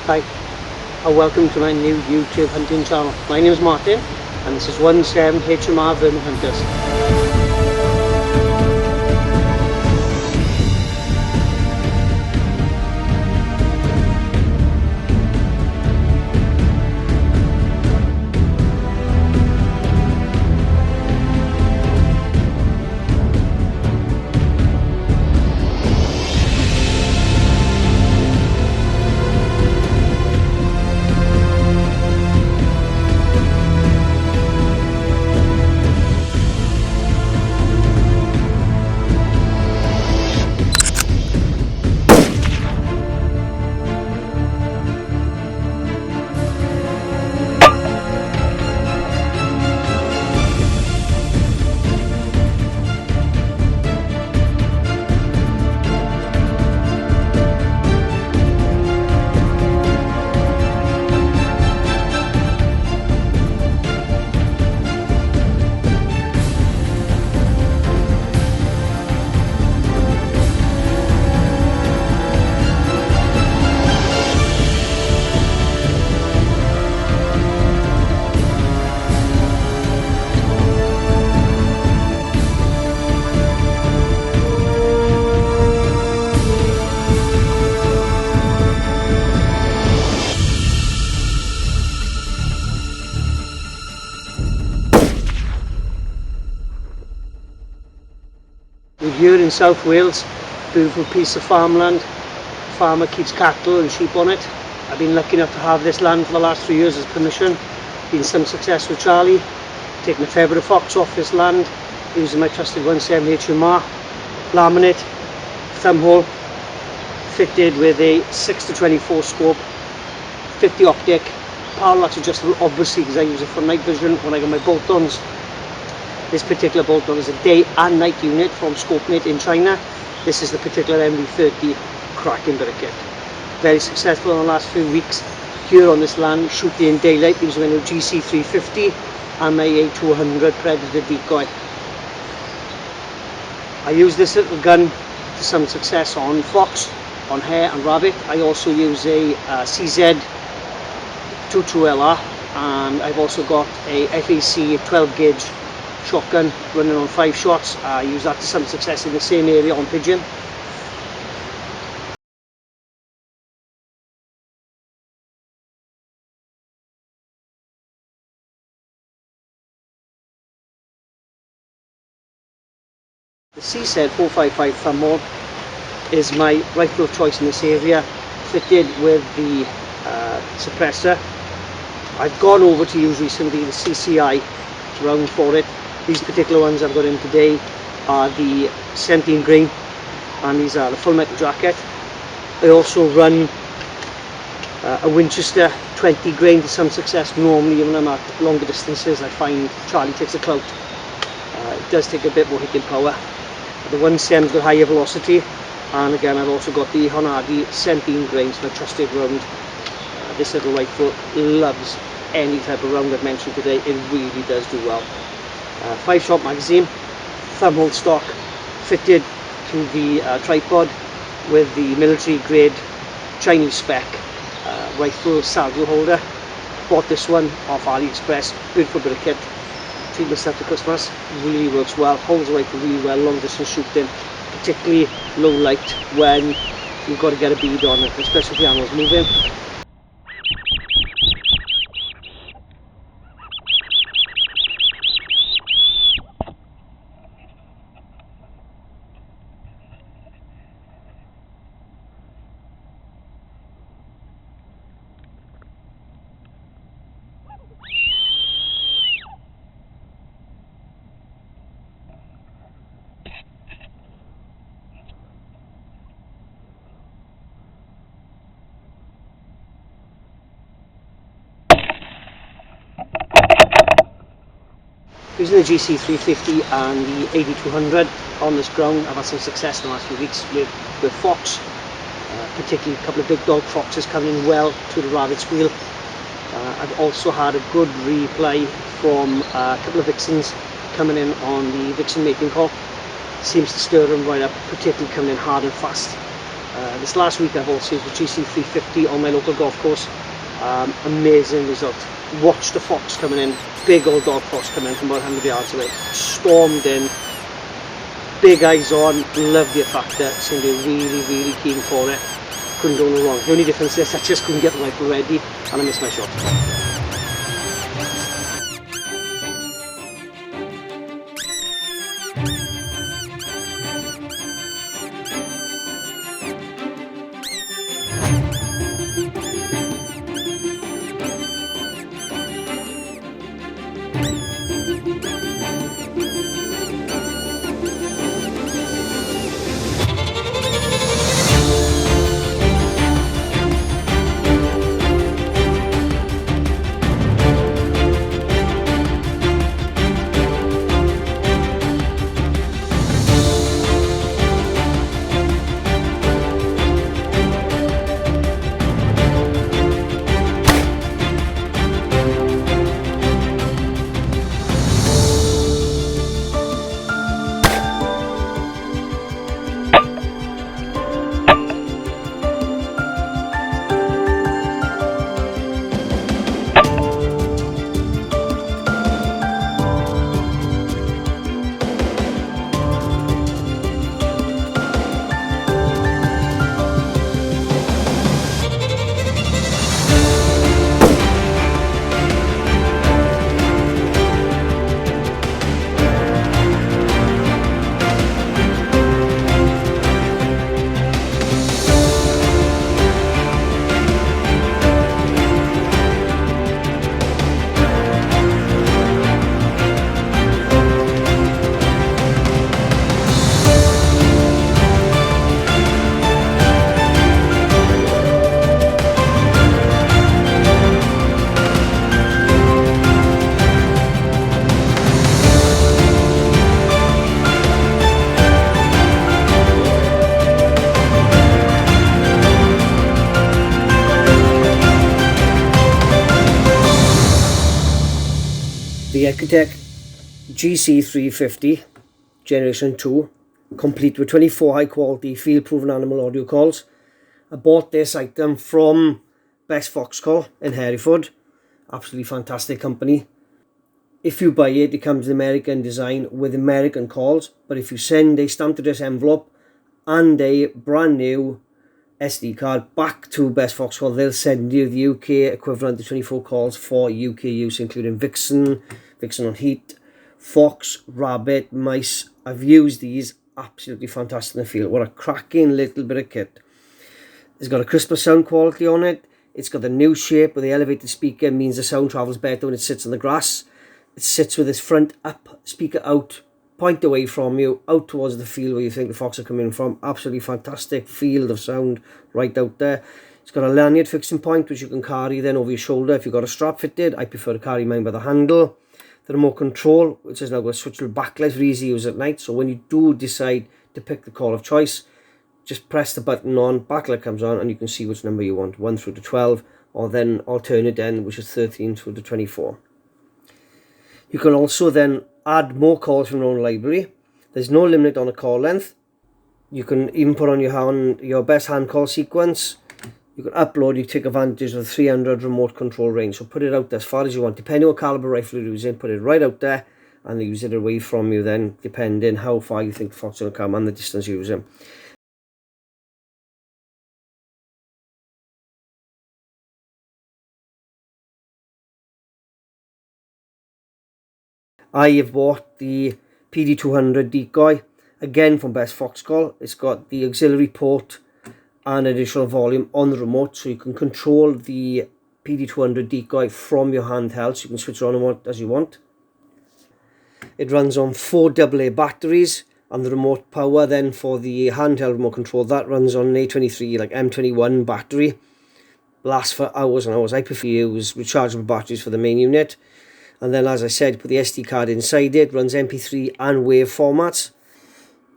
Hi, and welcome to my new YouTube hunting channel. My name is Martin and this is 17 HMR Vermin Hunters. We're here in South Wales, beautiful piece of farmland. Farmer keeps cattle and sheep on it. I've been lucky enough to have this land for the last 3 years as permission. Been some success with Charlie, taking a fair bit of fox off this land, using my trusted 17 HMR, laminate, thumb hole, fitted with a 6-24 scope, 50 optic, parallax adjustable obviously because I use it for night vision when I got my bolt-ons. This particular bolt-on is a day and night unit from Scopemate in China. This is the particular NVS30 cracking bit of kit. Very successful in the last few weeks here on this land, shooting in daylight using my new GC350 and my A200 Predator Decoy. I use this little gun to some success on fox, on hare and rabbit. I also use a CZ 22LR and I've also got a FAC 12 gauge shotgun running on 5 shots. I use that to some success in the same area on pigeon. The CZ 455 thumb hole is my rifle of choice in this area, fitted with the suppressor. I've gone over to use recently the CCI round for it. These particular ones I've got in today are the 17 grain and these are the full metal jacket. I also run a Winchester 20 grain to some success normally when I'm at longer distances. I find Charlie takes a clout. It does take a bit more hitting power. The 110's got higher velocity, and again I've also got the Honadi 17 grains, my trusted round. This little rifle loves any type of round I've mentioned today. It really does do well. 5-shot magazine, thumb hole stock, fitted to the tripod with the military grade Chinese spec rifle saddle holder. Bought this one off AliExpress, beautiful bit of kit. Treat myself to Christmas, really works well, holds the rifle really well, long distance shooting, particularly low light when you've got to get a bead on it, especially if the animal's moving. Using the GC350 and the 8200 on this ground, I've had some success in the last few weeks with fox, particularly a couple of big dog foxes coming in well to the rabbit squeal. I've also had a good replay from a couple of vixens coming in on the vixen mating call. Seems to stir them right up, particularly coming in hard and fast. This last week I've also used the GC350 on my local golf course. Amazing result. Watch the fox coming in, big old dog fox coming in from about 100 yards away, stormed in, big eyes on, loved the factor, seemed to be really keen for it, couldn't go no wrong. The only difference is I just couldn't get the rifle ready and I missed my shot. The Icotec GC350 Generation 2, complete with 24 high quality field proven animal audio calls. I bought this item from Best Fox Call in Hereford. Absolutely fantastic company. If you buy it, it comes in American design with American calls, but if you send a stamped address envelope and a brand new SD card back to Best Fox Call, they'll send you the UK equivalent of 24 calls for UK use, including Vixen, Vixen on Heat, Fox, Rabbit, Mice. I've used these, absolutely fantastic in the field. What a cracking little bit of kit. It's got a crisper sound quality on it. It's got a new shape with the elevated speaker, means the sound travels better when it sits on the grass. It sits with its front up, speaker out, point away from you, out towards the field where you think the fox are coming from. Absolutely fantastic field of sound right out there. It's got a lanyard fixing point which you can carry then over your shoulder if you've got a strap fitted. I prefer to carry mine by the handle. The remote control, which is now got a switchable backlight for easy use at night. So when you do decide to pick the call of choice, just press the button on, backlight comes on, and you can see which number you want, 1 through to 12, or then alternate end, which is 13 through to 24. You can also then add more calls from your own library. There's no limit on a call length. You can even put on your best hand call sequence. You can upload, you take advantage of the 300 remote control range. So put it out there as far as you want. Depending on what caliber rifle you're using, put it right out there and use it away from you then, depending how far you think the fox will come and the distance you're using. I have bought the PD200 Decoy, again from Best Fox Call. It's got the auxiliary port and additional volume on the remote, so you can control the PD200 Decoy from your handheld, so you can switch it on and on as you want. It runs on 4 AA batteries, and the remote power then for the handheld remote control, that runs on an A23 like M21 battery. Lasts for hours and hours. I prefer to use rechargeable batteries for the main unit. And then, as I said, put the SD card inside it, runs MP3 and WAV formats.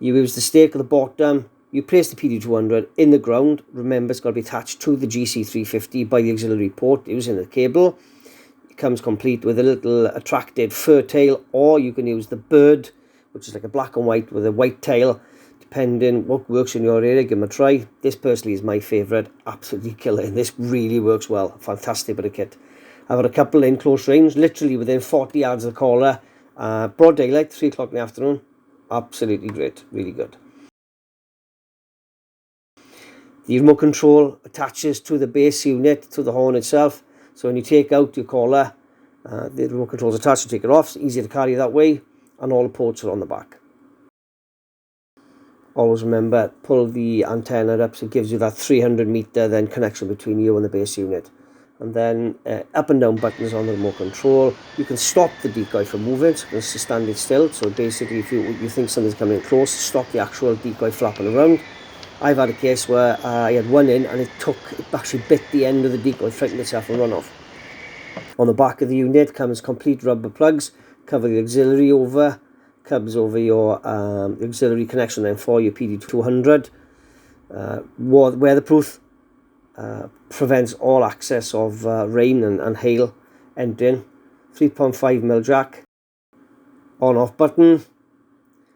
You use the stake at the bottom, you place the PD200 in the ground. Remember, it's got to be attached to the GC350 by the auxiliary port using the cable. It comes complete with a little attractive fur tail, or you can use the bird, which is like a black and white with a white tail, depending what works in your area, give them a try. This personally is my favourite, absolutely killer, and this really works well. Fantastic bit of kit. I've got a couple in close range, literally within 40 yards of the collar, broad daylight, 3 o'clock in the afternoon. Absolutely great, really good. The remote control attaches to the base unit, to the horn itself. So when you take out your collar, the remote control is attached, to take it off. It's easier to carry that way, and all the ports are on the back. Always remember, pull the antenna up so it gives you that 300 meter then connection between you and the base unit. And then up and down buttons on the remote control. You can stop the decoy from moving, so it's standing still. So basically, if you think something's coming close, stop the actual decoy flapping around. I've had a case where I had one in and it actually bit the end of the decoy, frightened itself and run off. On the back of the unit comes complete rubber plugs, cover the auxiliary over, comes over your auxiliary connection then for your PD200. Weatherproof, prevents all access of rain and hail entering. 3.5mm jack, on off button.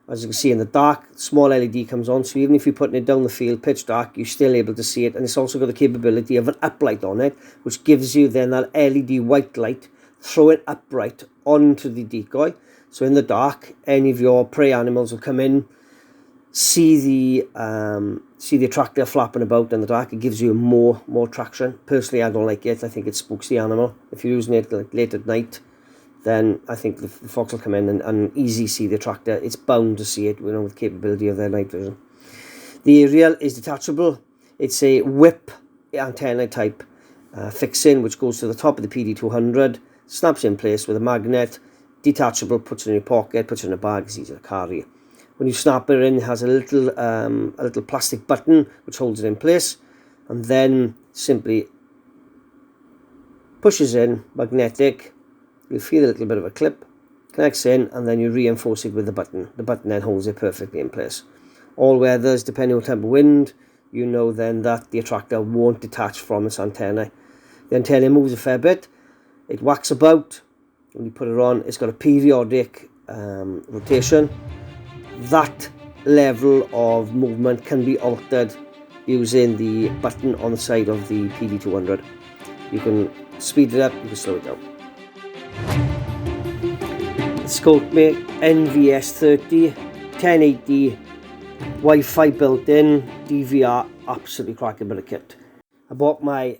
As you can see in the dark, small LED comes on, so even if you're putting it down the field pitch dark, you're still able to see it. And it's also got the capability of an uplight on it, which gives you then that LED white light, throw it upright onto the decoy. So in the dark, any of your prey animals will come in, see the attractor flapping about in the dark. It gives you more traction. Personally, I don't like it. I think it spooks the animal. If you're using it like late at night, then I think the fox will come in and easy see the attractor. It's bound to see it, you know, with capability of their night vision. The aerial is detachable. It's a whip antenna type fixing, which goes to the top of the PD200, snaps in place with a magnet, detachable, puts it in your pocket, puts it in a bag, it's easy to carry. When you snap it in, it has a little plastic button which holds it in place, and then simply pushes in, magnetic. You'll feel a little bit of a clip, connects in, and then you reinforce it with the button. The button then holds it perfectly in place. All weathers, depending on the type of wind, you know then that the attractor won't detach from its antenna. The antenna moves a fair bit. It whacks about. When you put it on, it's got a periodic rotation. That level of movement can be altered using the button on the side of the PD200. You can speed it up, you can slow it down. Scopemate NVS30, 1080, Wi-Fi built in, DVR, absolutely cracking bit of kit. I bought my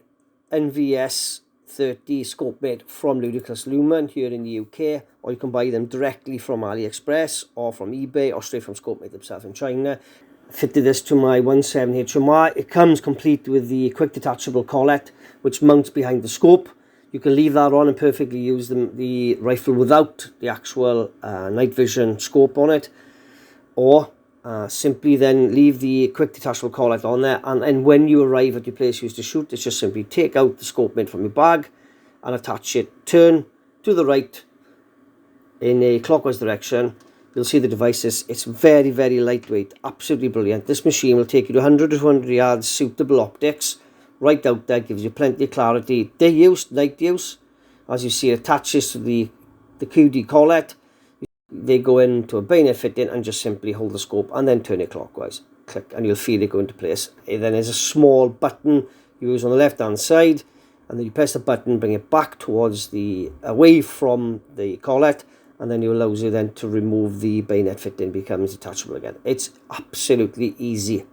NVS30 Scopemate from Ludicrous Lumen here in the UK, or you can buy them directly from AliExpress or from eBay or straight from Scopemate themselves in China. I fitted this to my 17 HMR. It comes complete with the quick detachable collet which mounts behind the scope. You can leave that on and perfectly use the rifle without the actual night vision scope on it, or simply then leave the quick detachable collet on there, and when you arrive at your place you used to shoot, it's just simply take out the Scopemate from your bag and attach it, turn to the right in a clockwise direction. You'll see the devices. It's very, very lightweight, absolutely brilliant. This machine will take you to 100 to 200 yards, suitable optics, right out there, gives you plenty of clarity. Day use, night use, as you see, it attaches to the QD collet. They go into a bayonet fitting and just simply hold the scope and then turn it clockwise. Click, and you'll feel it go into place. And then there's a small button you use on the left hand side, and then you press the button, bring it back towards away from the collet, and then it allows you then to remove the bayonet fitting, becomes detachable again. It's absolutely easy.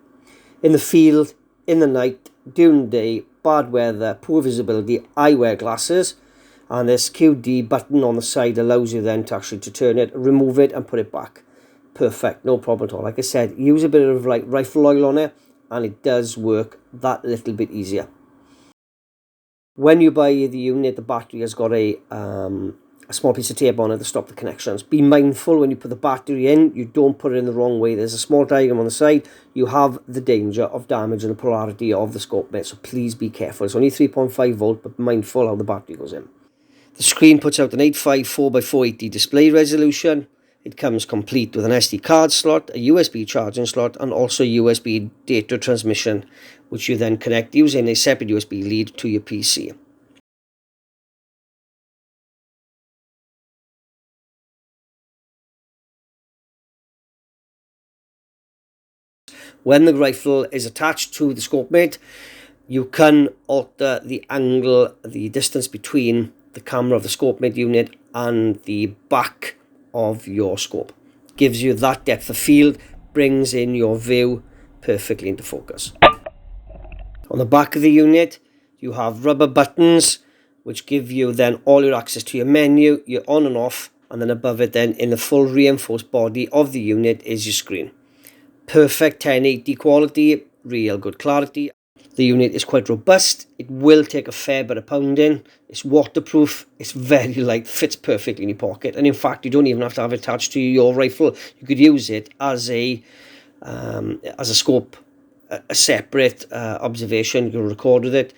In the field, in the night, during the day, bad weather, poor visibility, I wear glasses, and this QD button on the side allows you then to actually turn it, remove it and put it back. Perfect, no problem at all. Like I said, use a bit of like rifle oil on it and it does work that little bit easier. When you buy the unit, the battery has got a small piece of tape on it to stop the connections. Be mindful when you put the battery in, you don't put it in the wrong way. There's a small diagram on the side. You have the danger of damaging the polarity of the Scopemate, so please be careful. It's only 3.5 volt, but mindful how the battery goes in. The screen puts out an 854x480 display resolution. It comes complete with an SD card slot, a USB charging slot, and also USB data transmission, which you then connect using a separate USB lead to your PC. When the rifle is attached to the Scopemate, you can alter the angle, the distance between the camera of the Scopemate unit and the back of your scope. Gives you that depth of field, brings in your view perfectly into focus. On the back of the unit, you have rubber buttons, which give you then all your access to your menu, your on and off, and then above it then in the full reinforced body of the unit is your screen. Perfect 1080 quality, real good clarity. The unit is quite robust. It will take a fair bit of pounding. It's waterproof. It's very light, fits perfectly in your pocket. And in fact, you don't even have to have it attached to your rifle. You could use it as a scope, a separate observation. You can record with it.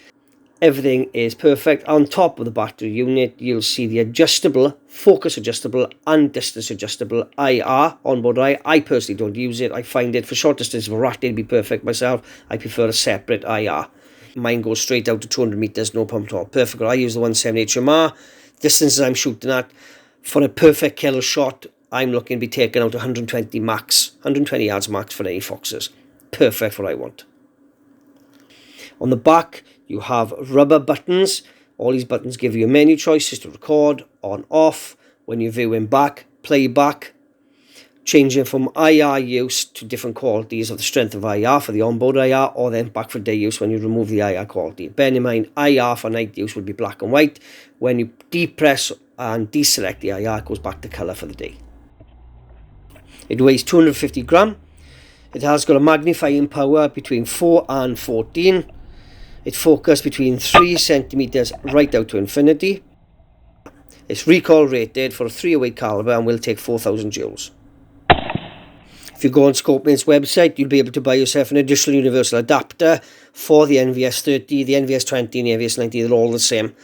Everything is perfect. On top of the battery unit, you'll see the adjustable, focus adjustable and distance adjustable IR onboard eye. I personally don't use it. I find it for short distance of a rat, it'd be perfect myself. I prefer a separate IR. Mine goes straight out to 200 meters, no pump at all. Perfect. I use the 178 HMR. Distances I'm shooting at, for a perfect kill shot, I'm looking to be taken out 120 max, 120 yards max for any foxes. Perfect for what I want. On the back, you have rubber buttons. All these buttons give you menu choices to record, on, off, when you're viewing back, playback, changing from IR use to different qualities of the strength of IR for the onboard IR, or then back for day use when you remove the IR quality. Bear in mind, IR for night use would be black and white. When you depress and deselect the IR, it goes back to colour for the day. It weighs 250 gram. It has got a magnifying power between 4 and 14. It focused between 3 centimeters right out to infinity. It's recoil rated for a 308 caliber and will take 4,000 joules. If you go on Scopemate's website, you'll be able to buy yourself an additional universal adapter for the NVS30, the NVS20 and the NVS90. They're all the same.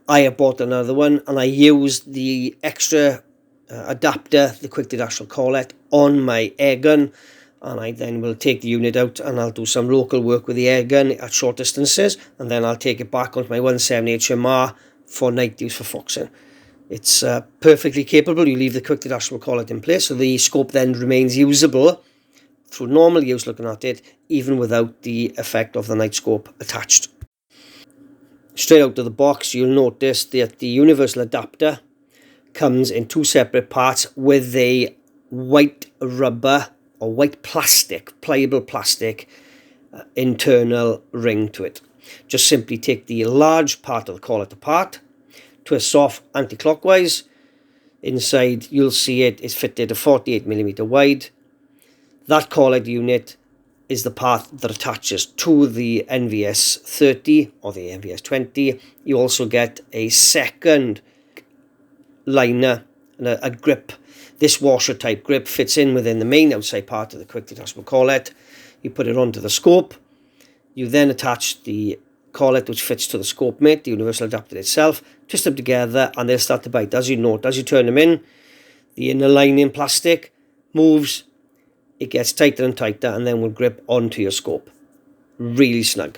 I have bought another one and I used the extra adapter, the quick detachable collet, on my airgun. And I then will take the unit out and I'll do some local work with the airgun at short distances, and then I'll take it back onto my 170 HMR for night use for foxing. It's perfectly capable. You leave the quick detachable collet in place, so the scope then remains usable through normal use looking at it, even without the effect of the night scope attached. Straight out of the box, you'll notice that the universal adapter comes in 2 separate parts with a white rubber or white plastic, pliable plastic internal ring to it. Just simply take the large part of the collet apart, twist off anti-clockwise. Inside you'll see it is fitted a 48mm wide. That collet unit is the part that attaches to the NVS30 or the NVS20. You also get a second liner and a grip. This washer type grip fits in within the main outside part of the quick detachable collet. You put it onto the scope. You then attach the collet which fits to the Scopemate, the universal adapter itself, twist them together and they'll start to bite. As you note, as you turn them in, the inner lining plastic moves, it gets tighter and tighter and then will grip onto your scope. Really snug.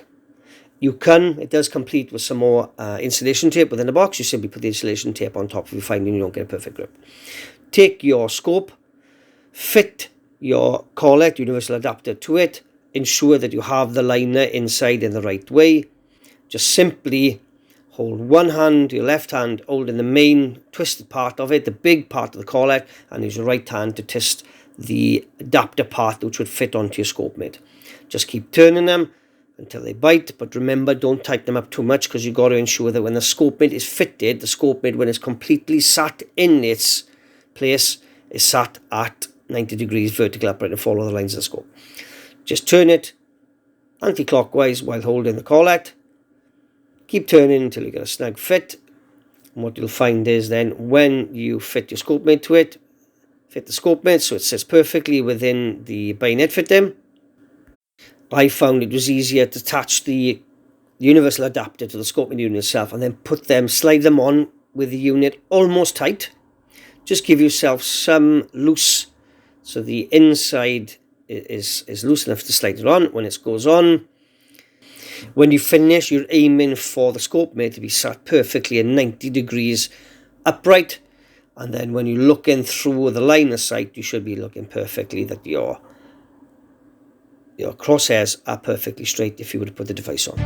It does complete with some more insulation tape within the box. You simply put the insulation tape on top if you find you don't get a perfect grip. Take your scope, fit your collet, universal adapter to it, ensure that you have the liner inside in the right way. Just simply hold one hand, your left hand holding the main twisted part of it, the big part of the collet, and use your right hand to twist the adapter part which would fit onto your Scopemate. Just keep turning them until they bite, but remember, don't tighten them up too much because you've got to ensure that when the Scopemate is fitted, the Scopemate, when it's completely sat in its place, is sat at 90 degrees vertical upright and follow the lines of the scope. Just turn it anti-clockwise while holding the collet. Keep turning until you get a snug fit. And what you'll find is then when you fit your Scopemate to it, fit the Scopemate so it sits perfectly within the bayonet fitting. I found it was easier to attach the universal adapter to the Scopemate unit itself and then slide them on with the unit almost tight. Just give yourself some loose so the inside is loose enough to slide it on when it goes on. When you finish, you're aiming for the Scopemate to be sat perfectly at 90 degrees upright and then when you're looking through the line of sight, you should be looking perfectly, that your crosshairs are perfectly straight if you were to put the device on.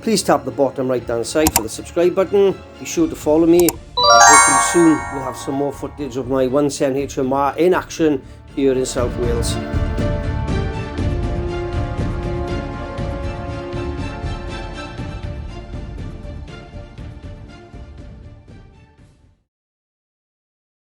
Please tap the bottom right hand side for the subscribe button. Be sure to follow me. Hopefully soon we'll have some more footage of my 170 HMR in action here in South Wales.